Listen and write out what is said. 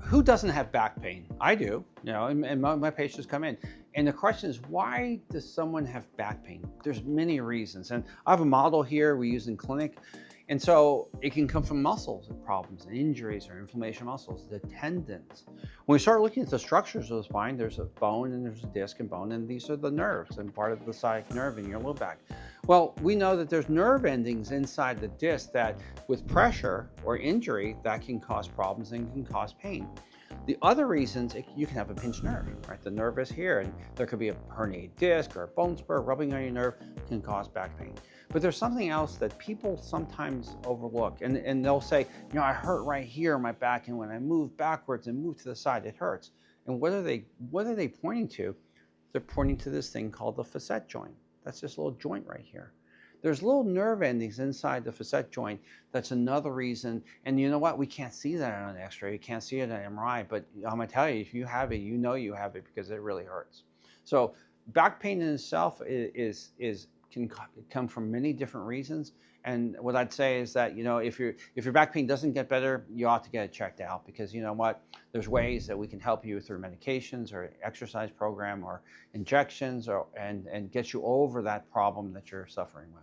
Who doesn't have back pain? I do, and my patients come in. And the question is, why does someone have back pain? There's many reasons. And I have a model here we use in clinic. And so it can come from muscles problems and injuries or inflammation of muscles, the tendons. When we start looking at the structures of the spine, there's a bone and there's a disc and bone, and these are the nerves and part of the sciatic nerve in your low back. Well, we know that there's nerve endings inside the disc that with pressure or injury that can cause problems and can cause pain. The other reasons you can have a pinched nerve, right? The nerve is here, and there could be a herniated disc or a bone spur rubbing on your nerve can cause back pain. But there's something else that people sometimes overlook, and they'll say, I hurt right here in my back, and when I move backwards and move to the side, it hurts. And what are they pointing to? They're pointing to this thing called the facet joint. That's this little joint right here. There's little nerve endings inside the facet joint. That's another reason. And you know what? We can't see that on an x-ray. You can't see it on an MRI. But I'm going to tell you, if you have it, you know you have it because it really hurts. So back pain in itself can come from many different reasons. And what I'd say is that, if your back pain doesn't get better, you ought to get it checked out because you know what? There's ways that we can help you through medications or exercise program or injections and get you over that problem that you're suffering with.